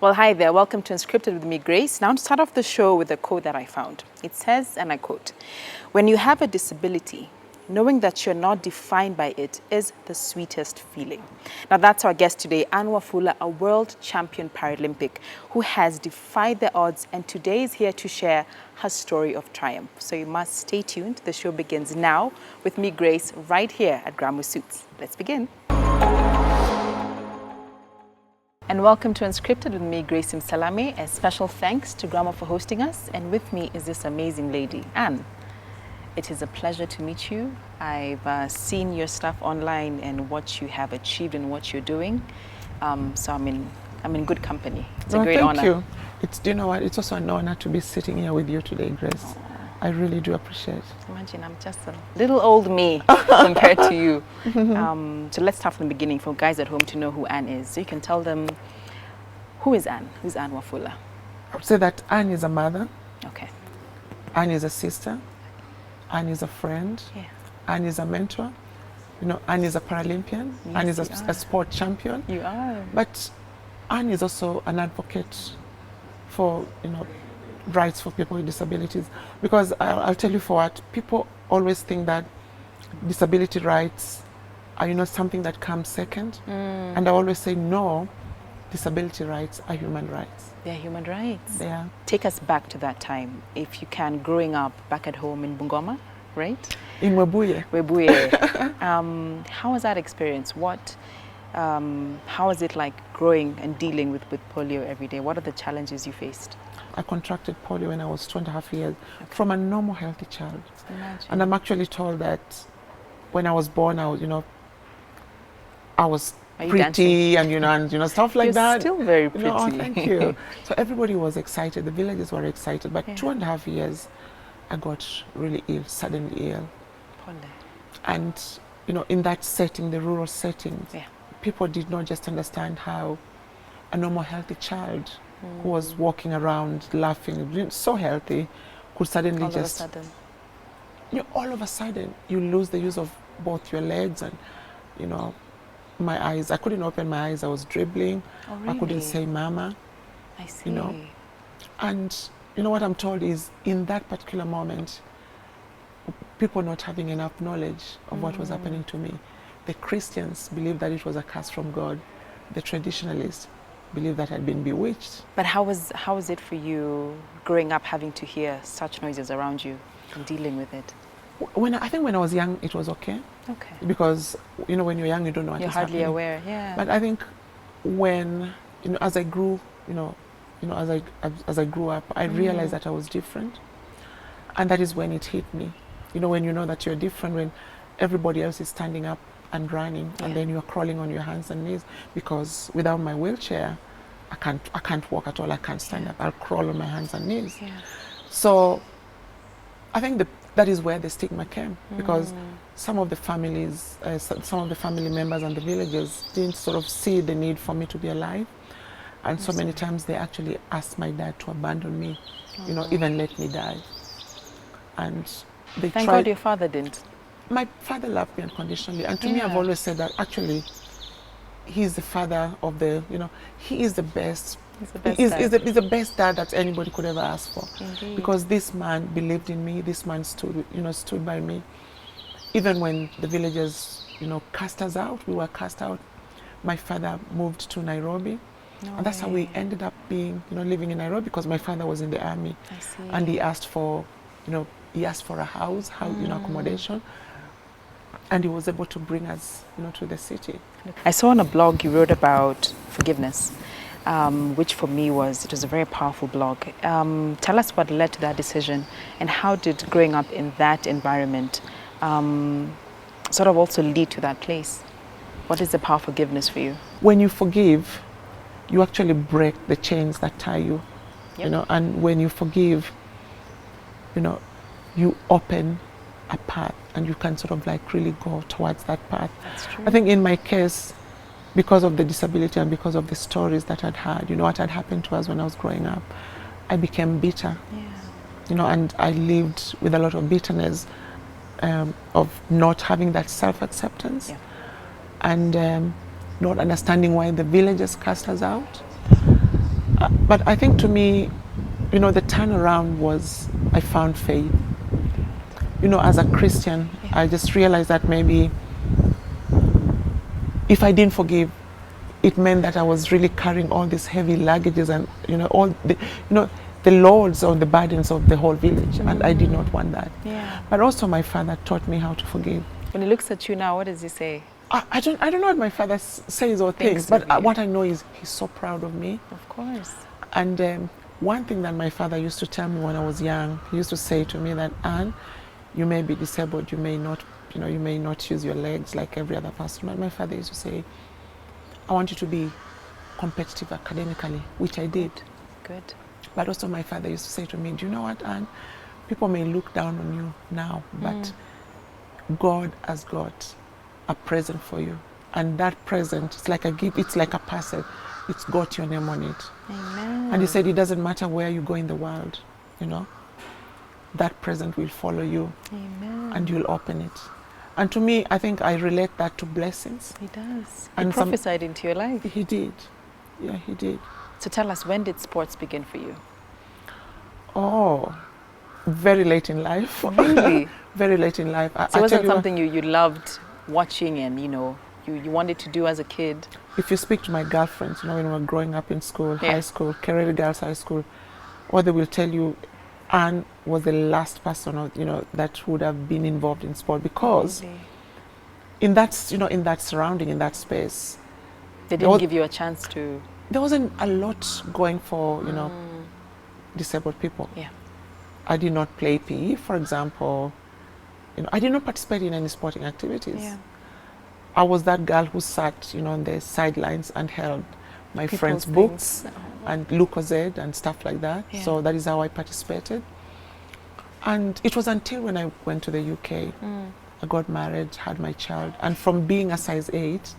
Well, hi there. Welcome to Unscripted with me, Grace. Now, to start off the show with a quote that I found. It says, and I quote, "When you have a disability, knowing that you're not defined by it is the sweetest feeling." Now, that's our guest today, Wafula, a world champion Paralympic who has defied the odds and today is here to share her story of triumph. So you must stay tuned. The show begins now with me, Grace, right here at Grammar Suits. Let's begin. And welcome to Unscripted with me, Grace Salame. A special thanks to Grammar for hosting us. And with me is this amazing lady, Anne. It is a pleasure to meet you. I've seen your stuff online and what you have achieved and what you're doing. So I'm in good company. It's a great honor. Thank you. Do you know what? It's also an honor to be sitting here with you today, Grace. Aww. I really do appreciate it. Imagine I'm just a little old me compared to you. So let's start from the beginning for guys at home to know who Anne is. So you can tell them, who is Anne? Who's Anne Wafula? I would say that Anne is a mother. Okay. Anne is a sister. Anne is a friend. Yeah. Anne is a mentor. You know, Anne is a Paralympian. Yes, Anne is a sport champion. You are. But Anne is also an advocate for, rights for people with disabilities. Because I'll tell you for what, people always think that disability rights are, something that comes second. And I always say, no, disability rights are human rights. They're human rights. They are. Take us back to that time, if you can, growing up back at home in Bungoma, right? In Webuye. Webuye. How was that experience? How was it like growing and dealing with polio every day? What are the challenges you faced? I contracted polio when I was 2.5 years from a normal healthy child. Imagine. And I'm actually told that when I was born, I was pretty and stuff like that. You're still very pretty. Oh, thank you. So everybody was excited. The villagers were excited. But 2.5 years, I got really ill, suddenly ill. And in that setting, the rural setting, people did not just understand how a normal healthy child who was walking around laughing, so healthy, could suddenly all of a sudden you lose the use of both your legs and my eyes. I couldn't open my eyes. I was dribbling. Oh, really? I couldn't say mama. I see. And what I'm told is in that particular moment, people not having enough knowledge of what was happening to me. The Christians believed that it was a curse from God. The traditionalists believed that I'd been bewitched. But how was it for you growing up having to hear such noises around you and dealing with it? I think when I was young, it was okay. Okay. Because when you're young, you don't know what is happening. You're hardly aware, yeah. But I think when as I grew, as I grew up, I realized that I was different, and that is when it hit me. When you know that you're different, when everybody else is standing up and running, and then you're crawling on your hands and knees, because without my wheelchair, I can't walk at all. I can't stand up. I'll crawl on my hands and knees. Yeah. So I think that is where the stigma came, because some of the families, some of the family members and the villagers didn't sort of see the need for me to be alive. And so many times they actually asked my dad to abandon me, even let me die. And they Thank God your father didn't. My father loved me unconditionally. And to me, I've always said that actually, he's the father of he is the best. He's the best dad that anybody could ever ask for. Indeed. Because this man believed in me. This man stood by me. Even when the villagers, cast us out, we were cast out. My father moved to Nairobi. And that's how we ended up being, living in Nairobi, because my father was in the army. I see. And he asked for, a house, accommodation. And he was able to bring us, to the city. I saw on a blog you wrote about forgiveness. Which for me it was a very powerful blog. Tell us what led to that decision, and how did growing up in that environment sort of also lead to that place? What is the power of forgiveness for you? When you forgive, you actually break the chains that tie you, and when you forgive, you open a path, and you can sort of like really go towards that path. That's true. I think in my case, because of the disability and because of the stories that I'd had, what had happened to us when I was growing up, I became bitter. Yeah. And I lived with a lot of bitterness of not having that self-acceptance, and not understanding why the villagers cast us out. But I think to me, the turnaround was I found faith. As a Christian, I just realized that maybe if I didn't forgive, it meant that I was really carrying all these heavy luggages and all the loads or the burdens of the whole village, and I did not want that. Yeah. But also my father taught me how to forgive. When he looks at you now, what does he say? I don't know what my father says or thinks, but what I know is he's so proud of me. Of course. And one thing that my father used to tell me when I was young, he used to say to me that, Anne, you may be disabled, you may not use your legs like every other person. But my father used to say, I want you to be competitive academically, which I did. Good. But also my father used to say to me, do you know what, Anne? People may look down on you now, but God has got a present for you. And that present, it's like a gift, it's like a parcel. It's got your name on it. Amen. And he said, it doesn't matter where you go in the world, that present will follow you. Amen. And you'll open it. And to me, I think I relate that to blessings. He does. And he prophesied into your life. He did. Yeah, he did. So tell us, when did sports begin for you? Oh, very late in life. Really? Very late in life. So it wasn't something you loved watching and, you wanted to do as a kid? If you speak to my girlfriends, when we were growing up in school, Yeah. high school, Kerry Girls High School, what they will tell you, Anne was the last person, that would have been involved in sport, because Really? in that surrounding, in that space, They didn't give you a chance to... There wasn't a lot going for, disabled people. Yeah. I did not play PE, for example. I did not participate in any sporting activities. Yeah. I was that girl who sat, on the sidelines and held my friends' books and Lucozade and stuff like that. Yeah. So that is how I participated. And it was until when I went to the UK, I got married, had my child, and from being a size 8,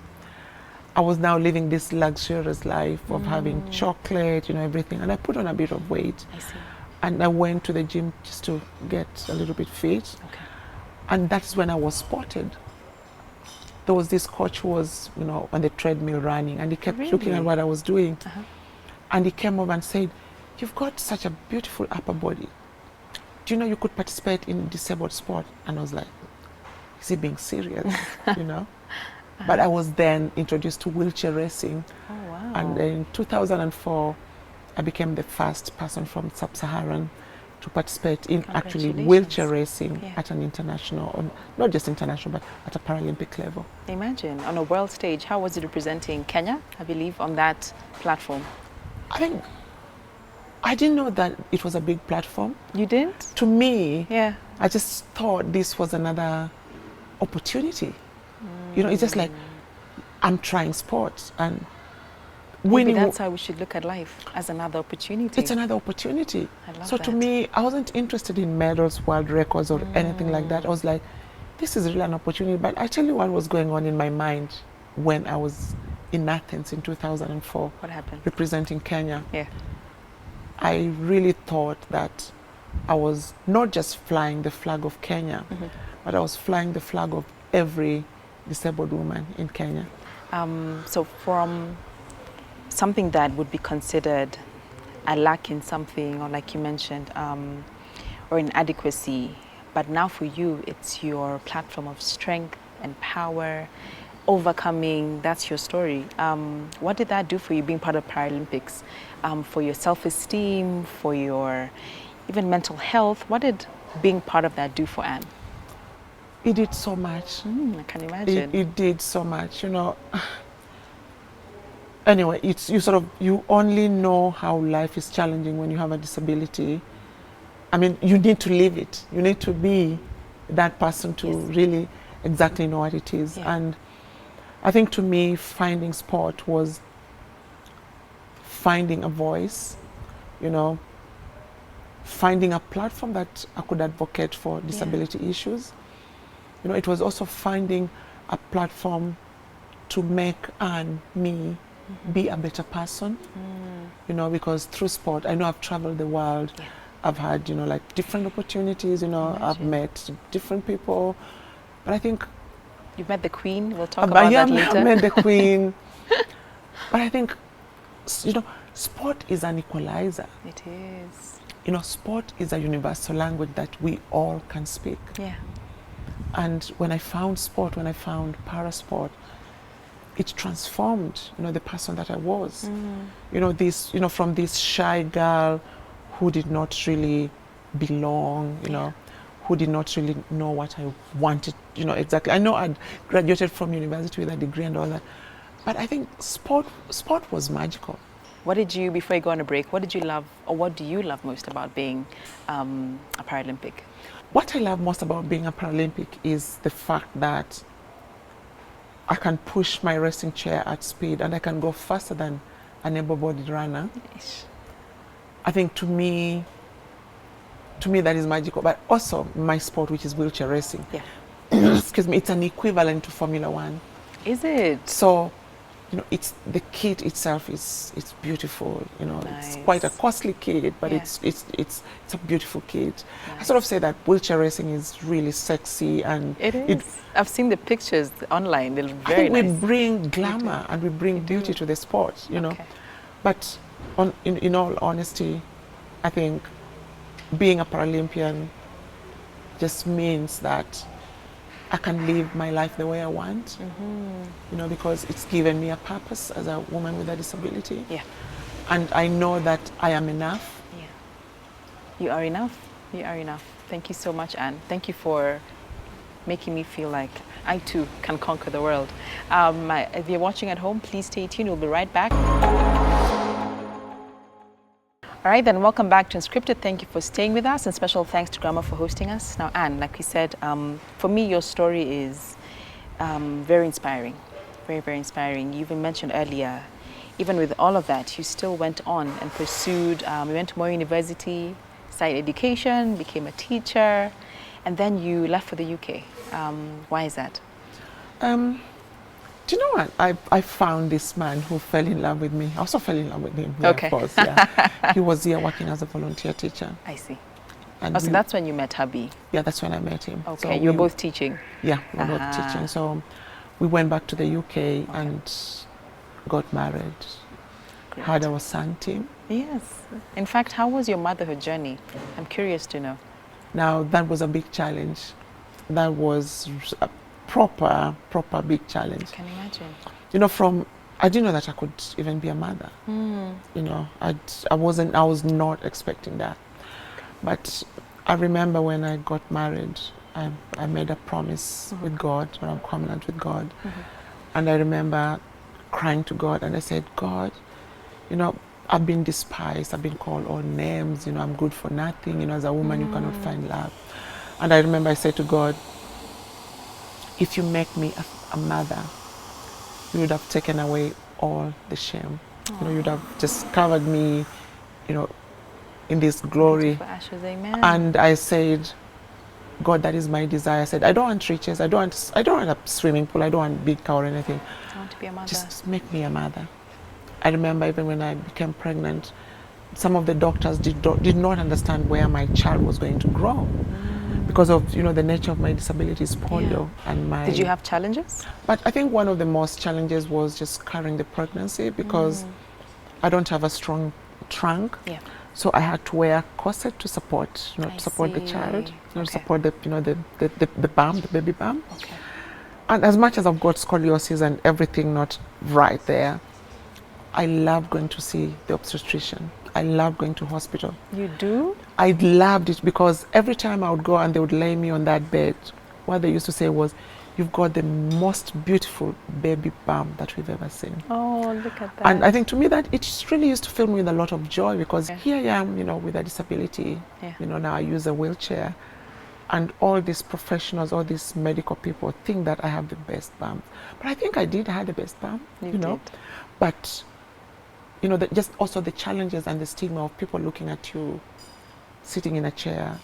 I was now living this luxurious life of having chocolate, everything. And I put on a bit of weight. I see. And I went to the gym just to get a little bit fit. Okay. And that's when I was spotted. There was this coach who was, on the treadmill running, and he kept looking at what I was doing. And he came over and said, you've got such a beautiful upper body. Do you know you could participate in disabled sport? And I was like, is he being serious? But I was then introduced to wheelchair racing. Oh, wow. And in 2004, I became the first person from Sub-Saharan to participate in actually wheelchair racing at an international, or not just international, but at a Paralympic level. Imagine, on a world stage, how was it representing Kenya, I believe, on that platform? I think, I didn't know that it was a big platform. You didn't? To me, Yeah. I just thought this was another opportunity. It's just like, I'm trying sports, and Maybe that's how we should look at life, as another opportunity. It's another opportunity. I love so that. to me, I wasn't interested in medals, world records, or anything like that. I was like, this is really an opportunity. But I tell you what was going on in my mind when I was in Athens in 2004. What happened? Representing Kenya. Yeah. I really thought that I was not just flying the flag of Kenya, but I was flying the flag of every disabled woman in Kenya. So from something that would be considered a lack in something, or like you mentioned, or inadequacy, but now for you, it's your platform of strength and power, overcoming, that's your story. What did that do for you, being part of Paralympics? For your self-esteem, for your even mental health? What did being part of that do for Anne? It did so much. I can imagine. It did so much, Anyway, you only know how life is challenging when you have a disability. I mean, you need to live it. You need to be that person to really exactly know what it is. Yeah. And I think to me, finding sport was finding a voice, finding a platform that I could advocate for disability issues. It was also finding a platform to make me be a better person, because through sport, I know I've traveled the world. Yeah. I've had, like different opportunities, I've met different people. But I think... You've met the Queen, we'll talk about that later. I've met the Queen. But I think, sport is an equalizer. It is. You know, sport is a universal language that we all can speak. Yeah. And when I found sport, when I found parasport, it transformed, you know, the person that I was. You know, this, you know, from this shy girl who did not really belong, you know, who did not really know what I wanted, you know, exactly. I know I'd graduated from university with a degree and all that, but I think sport was magical. What did you, before you go on a break, what did you love, or what do you love most about being a Paralympic? What I love most about being a Paralympic is the fact that I can push my racing chair at speed and I can go faster than an able-bodied runner. Yes. I think to me that is magical. But also my sport, which is wheelchair racing. Yeah. Excuse me, it's an equivalent to Formula One. Is it? So, you know, it's the kit itself it's beautiful. You know, Nice. it's quite a costly kit, but Yeah. it's a beautiful kit. I Nice. sort of say that wheelchair racing is really sexy, and It is. I've seen the pictures online. They look I very think we nice. bring glamour and we bring beauty to the sport. You know, Okay. but in all honesty, I think being a Paralympian just means that I can live my life the way I want, you know, because it's given me a purpose as a woman with a disability. Yeah. And I know that I am enough. Yeah. You are enough. You are enough. Thank you so much, Anne. Thank you for making me feel like I too can conquer the world. If you're watching at home, please stay tuned. We'll be right back. All right, then welcome back to Unscripted. Thank you for staying with us, and special thanks to Grandma for hosting us. Now, Anne, like we said, for me, your story is very inspiring, very, very inspiring. You even mentioned earlier, even with all of that, you still went on and pursued, you went to Moy University, studied education, became a teacher, and then you left for the UK. Why is that? Do you know what? I found this man who fell in love with me. I also fell in love with him. Yeah, Okay. Of course, yeah. He was here working as a volunteer teacher. I see. And Oh, so that's when you met hubby. yeah, that's when I met him. Okay, So you were we- both teaching. Yeah, we were both Ah. teaching. So we went back to the UK and got married. Great. Had our son, Tim. Yes. In fact, how was your motherhood journey? I'm curious to know. Now, that was a big challenge. That was a proper big challenge. Can you imagine? You know, I didn't know that I could even be a mother. You know, I was not expecting that. But I remember when I got married, I made a promise with God, or a covenant with God. And I remember crying to God, and I said, God, you know, I've been despised, I've been called all names, you know, I'm good for nothing, you know, as a woman you cannot find love. And I remember I said to God, if you make me a mother, you would have taken away all the shame. You know, you'd have just covered me, you know, in this glory. For ashes, amen. And I said, God, that is my desire. I said, I don't want riches, I don't want a swimming pool, I don't want big car or anything. I want to be a mother. Just make me a mother. I remember even when I became pregnant, some of the doctors did not understand where my child was going to grow because of, you know, the nature of my disability is polio. And my. Did you have challenges? But I think one of the most challenges was just carrying the pregnancy because I don't have a strong trunk. Yeah. So I had to wear a corset to support, you know, I to support the see. child, you know, Okay. to support the, you know, the bump, the baby bump. Okay. And as much as I've got scoliosis and everything not right there, I love going to see the obstetrician. I love going to hospital. You do? I loved it because every time I would go and they would lay me on that bed, what they used to say was, you've got the most beautiful baby bump that we've ever seen. Oh, look at that. And I think to me that it just really used to fill me with a lot of joy because Yeah. here I am, you know, with a disability. Yeah. You know, now I use a wheelchair. And all these professionals, all these medical people think that I have the best bump. But I think I had the best bump, You you know. did. But, you know, just also the challenges and the stigma of people looking at you sitting in a chair,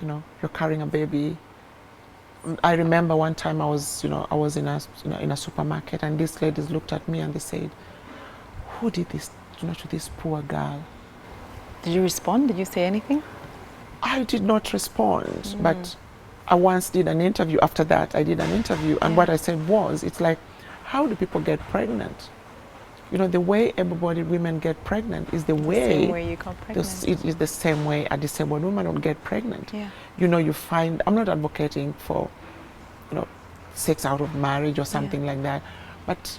you know, you're carrying a baby. I remember one time I was in a supermarket and these ladies looked at me and they said, who did this, you know, to this poor girl? Did you respond? Did you say anything? I did not respond, but I once did an interview. After that, I did an interview, and Yeah. what I said was, it's like, how do people get pregnant? you know, the way able-bodied women get pregnant is the Same way way you got pregnant. it is the same way a disabled woman will get pregnant. Yeah. You know, you find, I'm not advocating for, you know, sex out of marriage or something like that, but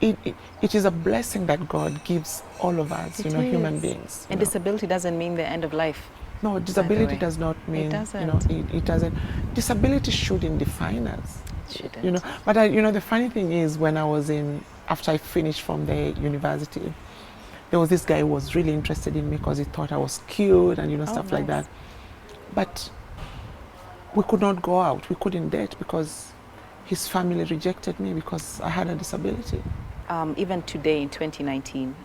it is a blessing that God gives all of us, you know, human beings. And disability doesn't mean the end of life. No, disability does not mean, doesn't. you know, it doesn't. Disability shouldn't define us. It shouldn't. You know, but you know, the funny thing is, when I was after I finished from the university, there was this guy who was really interested in me because he thought I was cute and, you know, stuff like that. But we could not go out. We couldn't date because his family rejected me because I had a disability. Even today in 2019,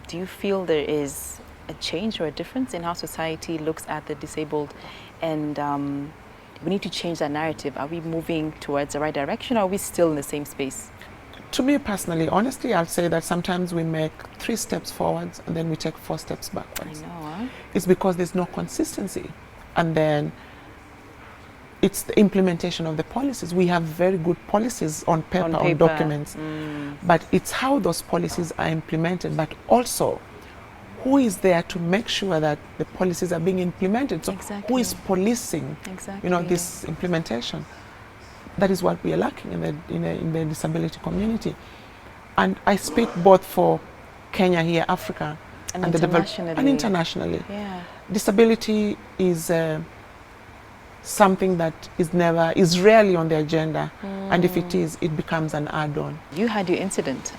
do you feel there is a change or a difference in how society looks at the disabled, and we need to change that narrative? Are we moving towards the right direction, or are we still in the same space? To me personally, honestly, I'll say that sometimes we make 3 steps forwards and then we take 4 steps backwards. I know, huh? It's because there's no consistency. And then it's the implementation of the policies. We have very good policies on paper, on documents, but it's how those policies are implemented, but also who is there to make sure that the policies are being implemented. So who is policing, you know, this implementation? That is what we are lacking in the disability community. And I speak both for Kenya here, Africa, and internationally. Yeah. Disability is something that is rarely on the agenda, and if it is, it becomes an add-on. You had your incident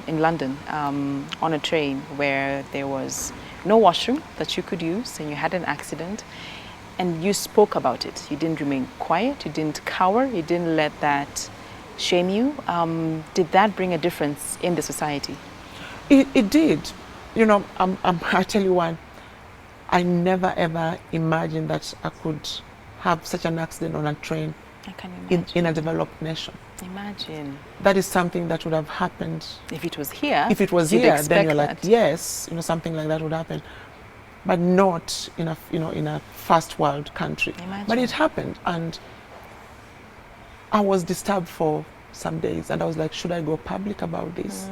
in London on a train where there was no washroom that you could use, and you had an accident, and you spoke about it. You didn't remain quiet, you didn't cower, you didn't let that shame you. Did that bring a difference in the society? It did. You know, I tell you what, I never ever imagined that I could have such an accident on a train in a developed nation. Imagine. That is something that would have happened. If it was here, then you're like, yes, you know, something like that would happen. But not in a first world country. Imagine. But it happened, and I was disturbed for some days, and I was like, should I go public about this?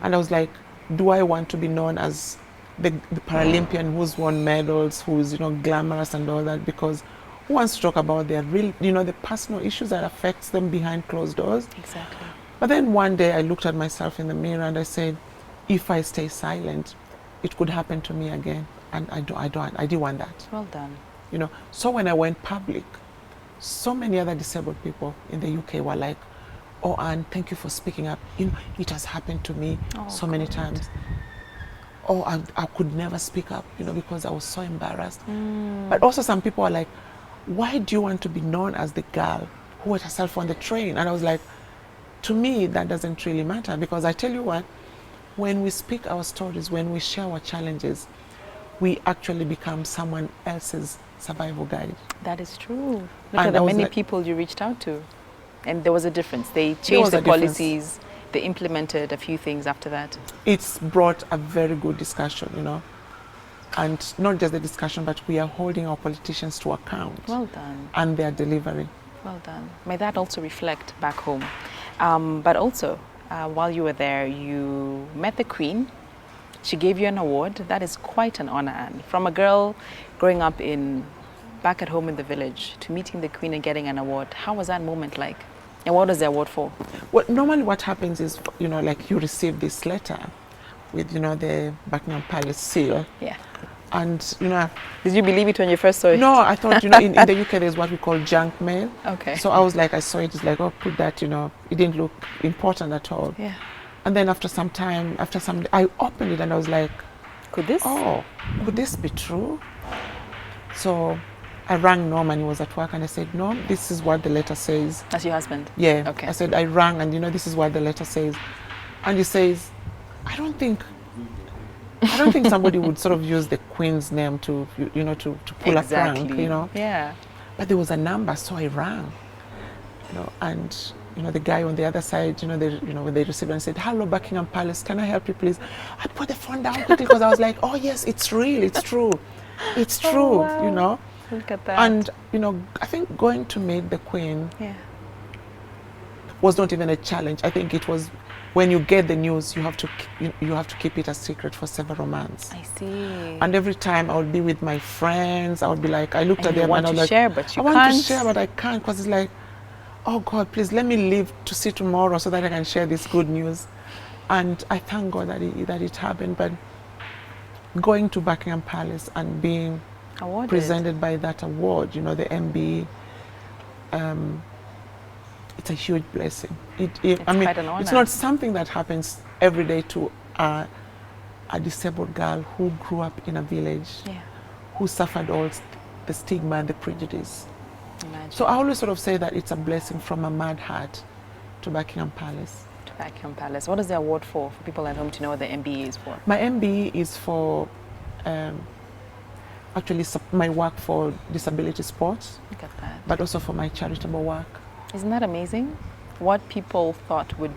And I was like, do I want to be known as the Paralympian who's won medals, who's, you know, glamorous and all that? Because who wants to talk about their real, you know, the personal issues that affects them behind closed doors? Exactly. But then one day I looked at myself in the mirror and I said, if I stay silent, it could happen to me again. And I didn't want that. Well done. You know, so when I went public, so many other disabled people in the UK were like, oh, Anne, thank you for speaking up. You know, it has happened to me so many times. Oh, I could never speak up, you know, because I was so embarrassed. But also some people are like, why do you want to be known as the girl who hurt herself on the train? And I was like, to me, that doesn't really matter, because I tell you what, when we speak our stories, when we share our challenges, we actually become someone else's survival guide. That is true. Look at the many people you reached out to. And there was a difference. They changed the policies, they implemented a few things after that. It's brought a very good discussion, you know. And not just the discussion, but we are holding our politicians to account. Well done. And their delivery. Well done. May that also reflect back home. But also, while you were there, you met the Queen. She gave you an award. That is quite an honor, Anne. From a girl growing up back at home in the village to meeting the Queen and getting an award. How was that moment like? And what was the award for? Well, normally what happens is, you know, like you receive this letter with, you know, the Buckingham Palace seal. Yeah. And, you know... Did you believe it when you first saw it? No, I thought, you know, in the UK there's what we call junk mail. Okay. So I was like, I saw it, it's like, oh, put that, you know, it didn't look important at all. Yeah. And then after some time, I opened it and I was like, could this be true? So I rang Norm, he was at work, and I said, Norm, this is what the letter says. That's your husband? Yeah. Okay. I said, I rang, and, you know, this is what the letter says. And he says, I don't think somebody would sort of use the Queen's name to, you know, to pull a prank, you know. Yeah. But there was a number, so I rang, you know, and, you know, the guy on the other side, you know, when they received it and said, hello, Buckingham Palace, can I help you, please? I put the phone down quickly because I was like, oh, yes, it's real, it's true. It's true, wow. You know. Look at that. And, you know, I think going to meet the Queen was not even a challenge. I think it was when you get the news, you have to keep it a secret for several months. I see. And every time I would be with my friends, I would be like, I looked at them and I was like, share, but you I can't. want to share, but I can't, because it's like, oh God, please let me live to see tomorrow so that I can share this good news. And I thank God that it happened. But going to Buckingham Palace and being awarded, presented by that award, you know, the MBE, it's a huge blessing. It's I mean, quite an honor. it's not something that happens every day to a disabled girl who grew up in a village, who suffered all the stigma and the prejudice. Imagine. So I always sort of say that it's a blessing from a mad heart to Buckingham Palace. To Buckingham Palace. What is the award for people at home to know what the MBE is for? My MBE is for actually my work for disability sports. Look at that. But also for my charitable work. Isn't that amazing? What people thought would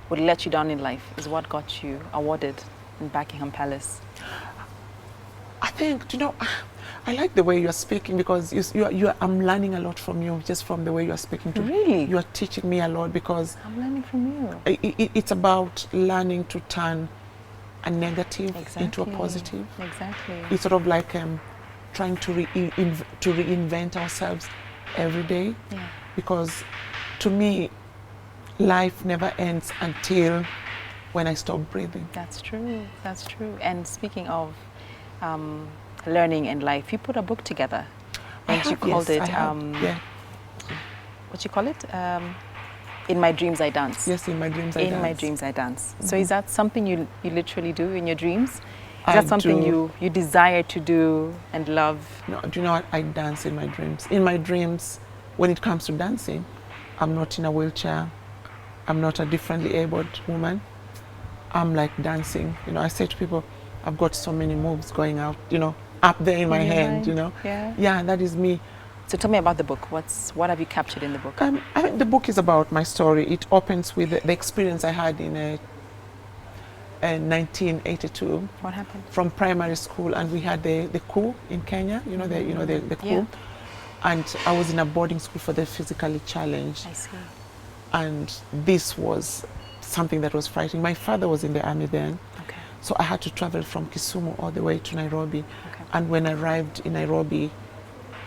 let you down in life is what got you awarded in Buckingham Palace. I think, you know, I like the way you're speaking, because I'm learning a lot from you, just from the way you're speaking to me. Really? You're teaching me a lot, because I'm learning from you. It's about learning to turn a negative into a positive. Exactly. It's sort of like trying to reinvent ourselves every day. Yeah. Because to me, life never ends until when I stop breathing. That's true. That's true. And speaking of learning in life, you put a book together, and you called it. What you call it? In My Dreams I Dance. Yes, in my dreams I dance. In My Dreams I Dance. So is that something you literally do in your dreams? Is that something you desire to do and love? No, do you know what? I dance in my dreams. In my dreams, when it comes to dancing, I'm not in a wheelchair. I'm not a differently abled woman. I'm like dancing. You know, I say to people, I've got so many moves going out, you know, up there in my hand, you know. Yeah. Yeah, that is me. So tell me about the book. What have you captured in the book? I mean, the book is about my story. It opens with the experience I had in 1982. What happened? From primary school, and we had the coup in Kenya. You know, the coup. Yeah. And I was in a boarding school for the physically challenged. I see. And this was something that was frightening. My father was in the army then. Okay. So I had to travel from Kisumu all the way to Nairobi. Okay. And when I arrived in Nairobi,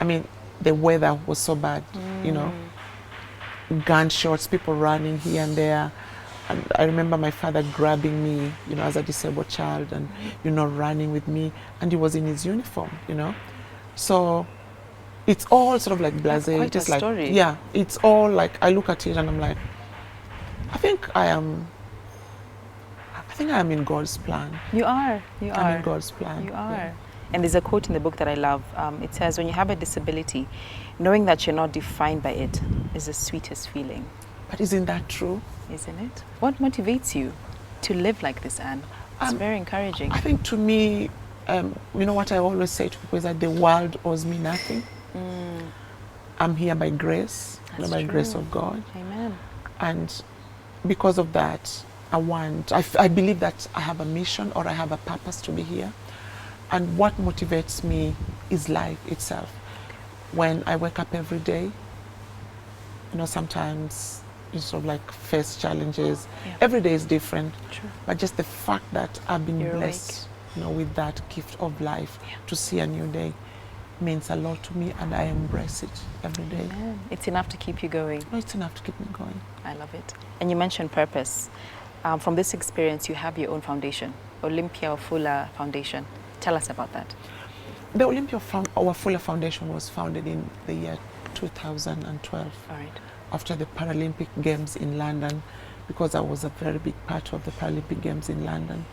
I mean, the weather was so bad, you know, gunshots, people running here and there. And I remember my father grabbing me, you know, as a disabled child, and, you know, running with me. And he was in his uniform, you know. So it's all sort of like blasé. Quite a story. Yeah, it's all like, I look at it and I'm like, I think I am in God's plan. You are. I'm in God's plan. You are. Yeah. And there's a quote in the book that I love. It says, when you have a disability, knowing that you're not defined by it is the sweetest feeling. But isn't that true? Isn't it? What motivates you to live like this, Anne? It's very encouraging. I think to me, you know what I always say to people is that the world owes me nothing. I'm here by grace, by grace of God. Amen. And because of that, I believe that I have a mission, or I have a purpose to be here. And what motivates me is life itself. When I wake up every day, you know, sometimes you sort of like face challenges. Yeah. Every day is different. True. But just the fact that I've been You're blessed, you know, with that gift of life, to see a new day, means a lot to me, and I embrace it every day. Amen. It's enough to keep you going. No, it's enough to keep me going. I love it. And you mentioned purpose. From this experience, you have your own foundation, Wafula Foundation. Tell us about that. The Wafula Foundation was founded in the year 2012. All right. After the Paralympic Games in London, because I was a very big part of the Paralympic Games in London.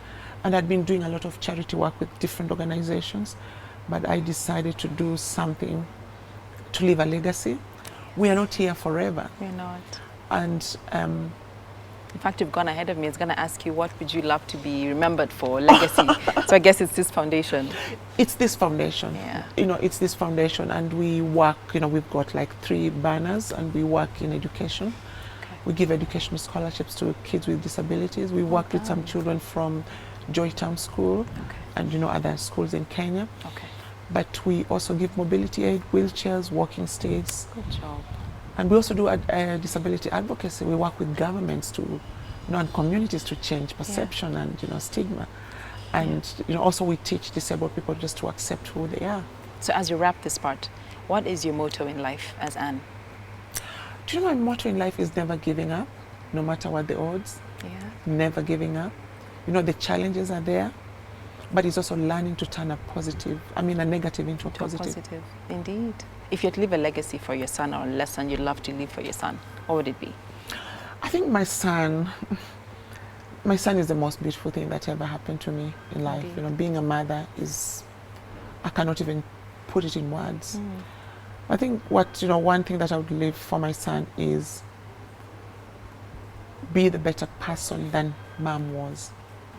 And I'd been doing a lot of charity work with different organizations, but I decided to do something to leave a legacy. We are not here forever. We're not. And in fact, you've gone ahead of me. It's going to ask you, what would you love to be remembered for, legacy? So I guess it's this foundation. It's this foundation. Yeah. You know, it's this foundation, and we work, you know, we've got like 3 banners, and we work in education. Okay. We give educational scholarships to kids with disabilities. We work with some children from Joytown School, and, you know, other schools in Kenya. Okay. But we also give mobility aid, wheelchairs, walking sticks. Good job. And we also do disability advocacy. We work with governments to and communities to change perception and, stigma. And, also we teach disabled people just to accept who they are. So as you wrap this part, what is your motto in life as Anne? Do you know my motto in life is never giving up, no matter what the odds. Yeah. Never giving up. The challenges are there, but it's also learning to turn a negative into a positive. Indeed. If you had to leave a legacy for your son or a lesson you'd love to leave for your son, what would it be? I think my son is the most beautiful thing that ever happened to me in life. Indeed. Being a mother I cannot even put it in words. I think one thing that I would leave for my son is be the better person than Mom was.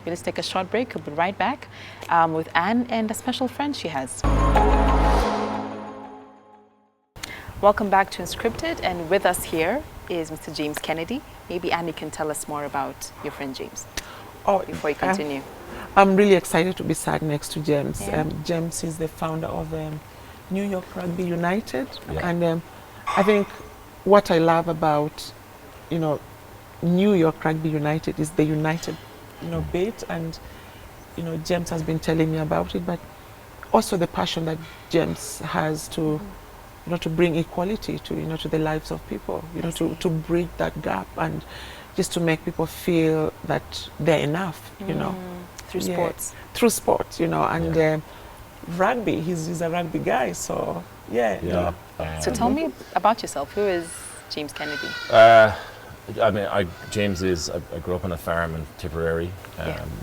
Let's take a short break. We'll be right back with Anne and a special friend she has. Welcome back to Unscripted, and with us here is Mr. James Kennedy. Maybe Annie can tell us more about your friend James before you continue. I'm really excited to be sat next to James. Yeah. James is the founder of New York Rugby United. Yeah. And I think what I love about, New York Rugby United is the united, bit. And, James has been telling me about it, but also the passion that James has to, to bring equality to, to the lives of people, to bridge that gap and just to make people feel that they're enough, Through sports. Through sports, and rugby, he's a rugby guy, so So tell me about yourself. Who is James Kennedy? I grew up on a farm in Tipperary,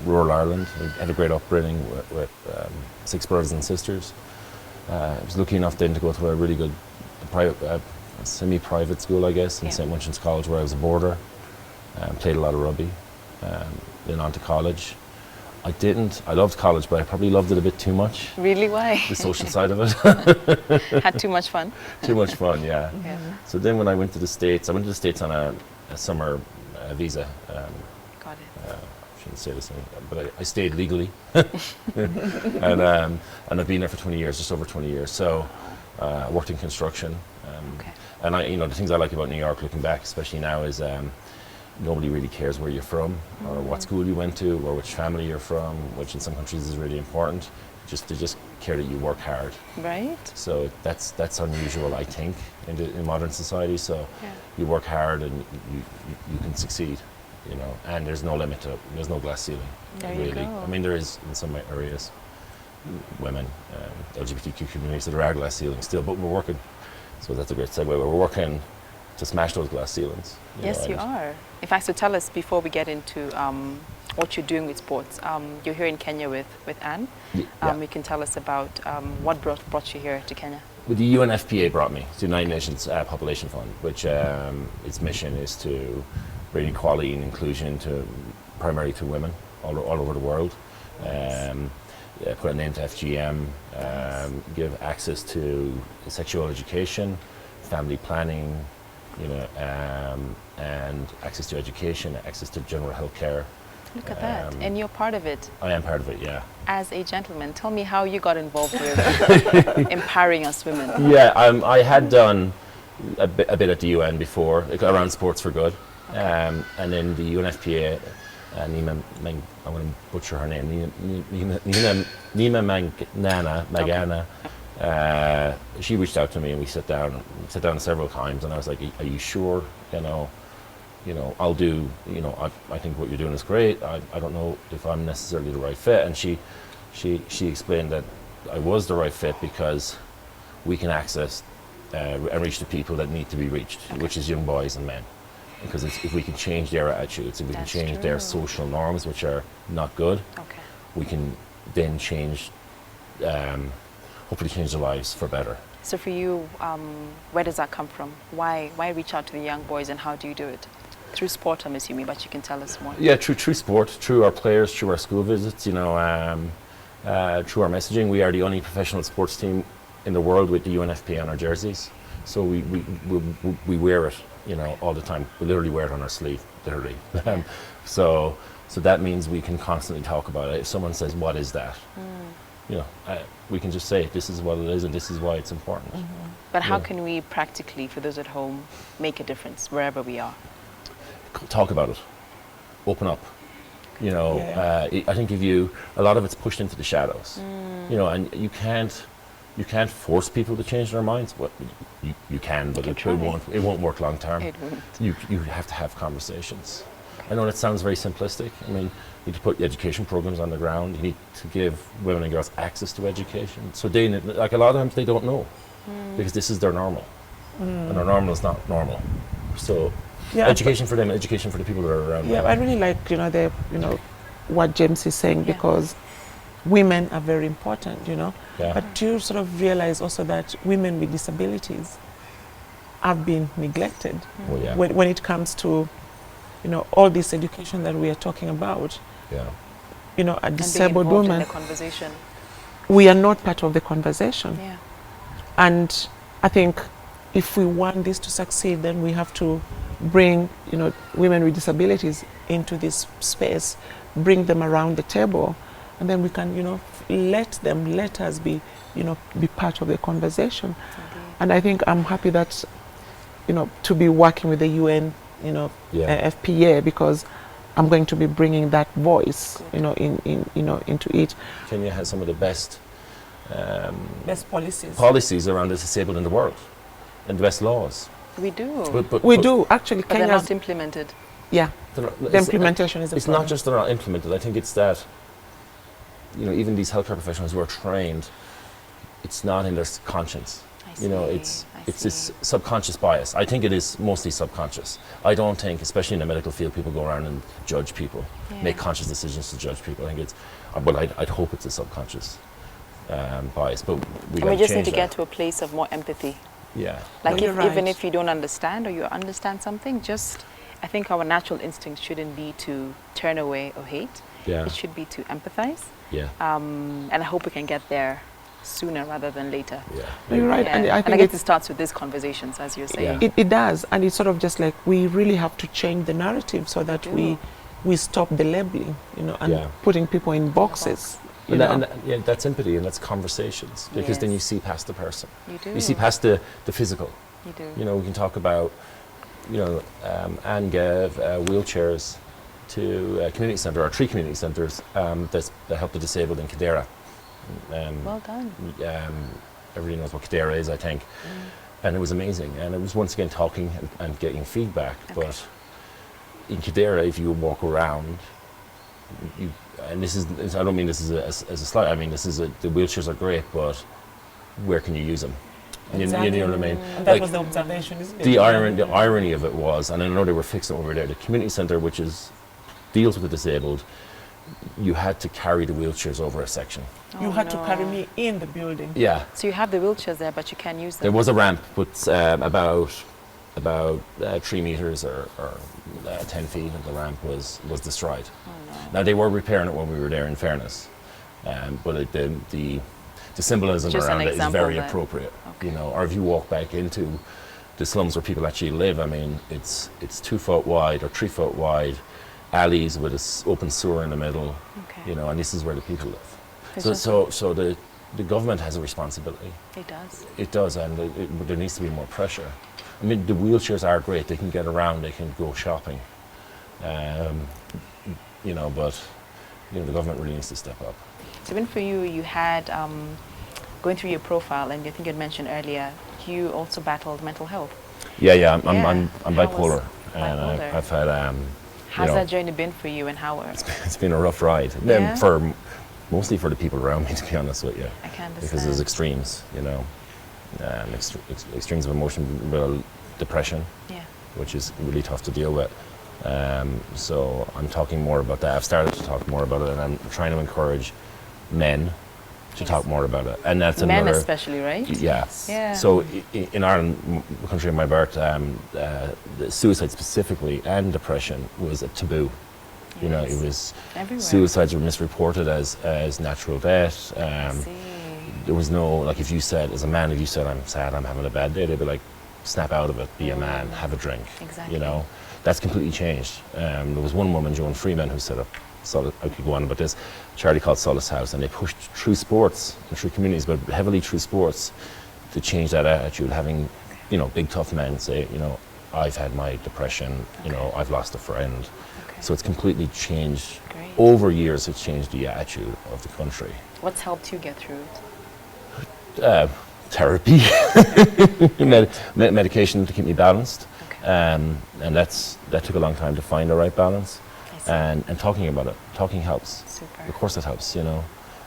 rural Ireland. I had a great upbringing with 6 brothers and sisters. I was lucky enough then to go to a really good semi-private school, I guess, in St. Winston's College, where I was a boarder. Played a lot of rugby. Then on to college. I loved college, but I probably loved it a bit too much. Really? Why? The social side of it. Had too much fun? Too much fun, yeah. So then when I went to the States, on a summer visa. Got it. I shouldn't say this thing, but I stayed legally. and I've been there for 20 years, just over 20 years. So I worked in construction. And the things I like about New York, looking back, especially now, is nobody really cares where you're from or what school you went to or which family you're from, which in some countries is really important. They just care that you work hard. Right. So that's unusual, I think, in modern society. So you work hard and you can succeed, and there's no limit to it. There's no glass ceiling, really. I mean, there is in some areas, women, LGBTQ communities, there are glass ceilings still, but we're working. So that's a great segue. We're working to smash those glass ceilings. Yes, you are. In fact, so tell us, before we get into what you're doing with sports, you're here in Kenya with Anne. You can tell us about what brought you here to Kenya. Well, the UNFPA brought me to the United Nations Population Fund, which its mission is to bring equality and inclusion primarily to women all over the world. Put an end to FGM, give access to sexual education, family planning, and access to education, access to general health care. Look at that. And you're part of it. I am part of it, yeah. As a gentleman, tell me how you got involved with empowering us women. Yeah, I had done a bit at the UN before, around Sports for Good. And then the UNFPA, I'm going to butcher her name, Nima Magana. She reached out to me and we sat down several times, and I was like, are you sure? I'll do, I think what you're doing is great. I don't know if I'm necessarily the right fit. And she explained that I was the right fit because we can access and reach the people that need to be reached, which is young boys and men. Because if we can change their attitudes, if we can change their social norms, which are not good, we can then hopefully change their lives for better. So for you, where does that come from? Why reach out to the young boys, and how do you do it? Through sport, I'm assuming, but you can tell us more. Yeah, through sport, through our players, through our school visits, through our messaging. We are the only professional sports team in the world with the UNFPA on our jerseys. So we wear it, all the time. We literally wear it on our sleeve, literally. So that means we can constantly talk about it. If someone says, what is that? We can just say, this is what it is and this is why it's important. But how can we practically, for those at home, make a difference wherever we are? Talk about it. open up. You know, I think a lot of it's pushed into the shadows. You know, and you can't force people to change their minds. Well, you can, but it won't work long term. It won't. You have to have conversations. I know that sounds very simplistic. I mean, you need to put education programs on the ground. You need to give women and girls access to education. So they, like a lot of times, they don't know because this is their normal, and their normal is not normal. So, education for them, education for the people that are around. Yeah, I really like what James is saying because women are very important, But you sort of realize also that women with disabilities have been neglected when it comes to, all this education that we are talking about. Yeah. A disabled woman. In the conversation. We are not part of the conversation. Yeah. And I think if we want this to succeed, then we have to bring, women with disabilities into this space, bring them around the table, and then we can, let us be, be part of the conversation. Okay. And I think I'm happy that, to be working with the UN, FPA, because I'm going to be bringing that voice, into it. Kenya has some of the best policies around the disabled in the world, and the best laws. We do. But we do actually. But they're not implemented. Yeah, the implementation is. It's not just they're not implemented. I think it's that, even these healthcare professionals who are trained, it's not in their conscience. It's this subconscious bias. I think it is mostly subconscious. I don't think, especially in the medical field, people go around and judge people, make conscious decisions to judge people. I think it's, I'd hope it's a subconscious bias. But we just need to get to a place of more empathy. Yeah. Like even if you don't understand or you understand something, I think our natural instinct shouldn't be to turn away or hate. Yeah. It should be to empathize. Yeah. And I hope we can get there sooner rather than later. Yeah. You're right. Yeah. And I think I guess it starts with these conversations, as you're saying. It does. And it's sort of just like we really have to change the narrative so that we stop the labeling, and putting people in boxes. That's empathy and that's conversations, because then you see past the person. You do. You see past the physical. You do. We can talk about, and give wheelchairs to a community centre, or 3 community centres that help the disabled in Kildare. Well done. Everybody knows what Kildare is, I think. And it was amazing. And it was once again talking and getting feedback. Okay. But in Kildare, if you walk around, and this is, I don't mean this as a slight, I mean the wheelchairs are great, but where can you use them? Exactly. You know what I mean? And that was the observation, isn't it? The irony of it was, and I know they were fixing it over there, the community centre, which deals with the disabled, you had to carry the wheelchairs over a section. You had to carry me in the building. Yeah. So you have the wheelchairs there, but you can't use them. There was a ramp, but about 3 meters or 10 feet of the ramp was destroyed. Oh, no. Now they were repairing it when we were there, in fairness, but the symbolism just around it is very then. appropriate. Okay. Or if you walk back into the slums where people actually live, I mean, it's 2 foot wide or 3 foot wide alleys with an open sewer in the middle. Okay. And this is where the people live. It's So the government has a responsibility. It does. It does, and there needs to be more pressure. I mean, the wheelchairs are great. They can get around. They can go shopping. But the government really needs to step up. So even for you, you had going through your profile, and I think you had mentioned earlier, you also battled mental health. Yeah. I'm bipolar, and I've had. How's that journey been for you, and how? It's been a rough ride. Mostly for the people around me, to be honest with you. I can understand. Because there's extremes, extremes of emotion, depression, which is really tough to deal with. So I'm talking more about that. I've started to talk more about it, and I'm trying to encourage men to talk more about it. And that's men another, especially, right? Yeah. Yeah. So in Ireland, the country of my birth, suicide specifically and depression was a taboo. Yes. It was everywhere. Suicides were misreported as natural death. There was no, like, if you said, as a man, if you said, I'm sad, I'm having a bad day, they'd be like, snap out of it, be a man, have a drink. Exactly. That's completely changed. There was one woman, Joan Freeman, who set up, I could go on about this, charity called Solace House, and they pushed through sports and through communities, but heavily through sports, to change that attitude, having, big tough men say, I've had my depression, I've lost a friend. So it's completely changed. Great. Over years, it's changed the attitude of the country. What's helped you get through it? Therapy, medication to keep me balanced, Okay. and that took a long time to find the right balance. I see. And talking about it, talking helps. Super. Of course, it helps, you know,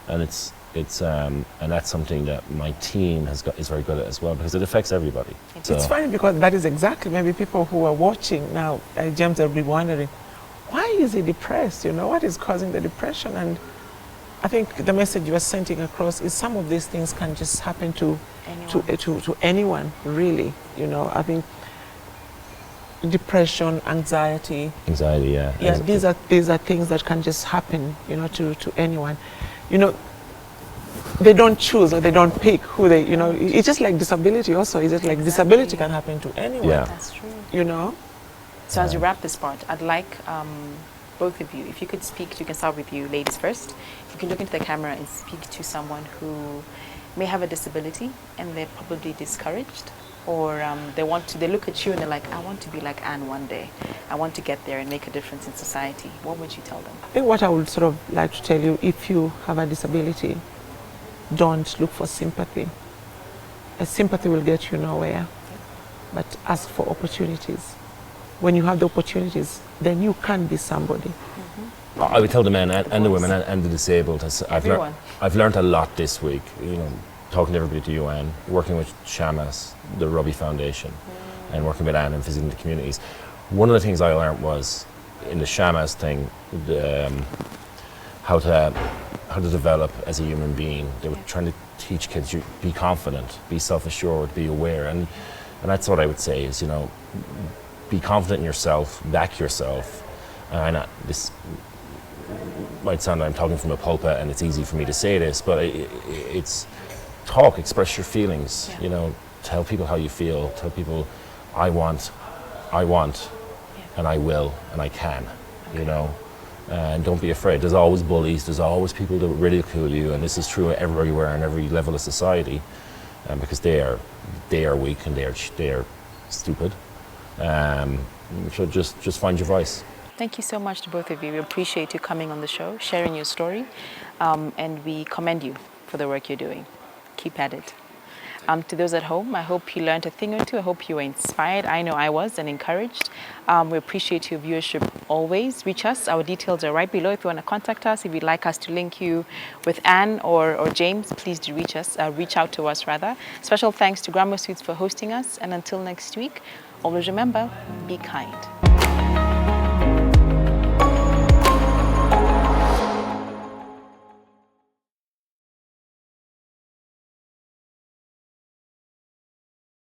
and it's and that's something that my team is very good at as well, because it affects everybody. It's funny because that is exactly, maybe people who are watching now, James, will be wondering, why is he depressed? You know, what is causing the depression? And I think the message you are sending across is some of these things can just happen to anyone, really. You know, I think depression, anxiety. Anxiety, yeah. Yeah, these are things that can just happen, you know, to anyone. You know, they don't choose or they don't pick who they, you know, it's just like disability also. It's just like disability can happen to anyone. Yeah. That's true. You know? So as you wrap this part, I'd like both of you, if you could speak, you can start with you ladies first. If you can look into the camera and speak to someone who may have a disability and they're probably discouraged, or they look at you and they're like, I want to be like Anne one day. I want to get there and make a difference in society. What would you tell them? I think what I would sort of like to tell you, if you have a disability, don't look for sympathy. Sympathy will get you nowhere, but ask for opportunities. When you have the opportunities, then you can be somebody. I would tell the men and the women and the disabled. I've learned a lot this week, you know, talking to everybody at the UN, working with Shamas, the Robbie Foundation, and working with Anne and visiting the communities. One of the things I learned was, in the Shamas thing, how to develop as a human being. They were trying to teach kids, you be confident, be self-assured, be aware, and that's what I would say is, you know, be confident in yourself, back yourself. This might sound like I'm talking from a pulpit and it's easy for me to say this, but it's talk, express your feelings, you know, tell people how you feel, tell people I want, and I will, and I can, you know, and don't be afraid. There's always bullies, there's always people that ridicule you, and this is true everywhere and every level of society, because they are weak and they are stupid. So just find your voice. Thank you so much to both of you. We appreciate you coming on the show, sharing your story, and we commend you for the work you're doing. Keep at it. To those at home, I hope you learned a thing or two. I hope you were inspired. I know I was, and encouraged. We appreciate your viewership always. Reach us. Our details are right below if you want to contact us. If you'd like us to link you with Anne or James, please do reach us. Reach out to us, rather. Special thanks to Grammar Suits for hosting us. And until next week, always remember, be kind.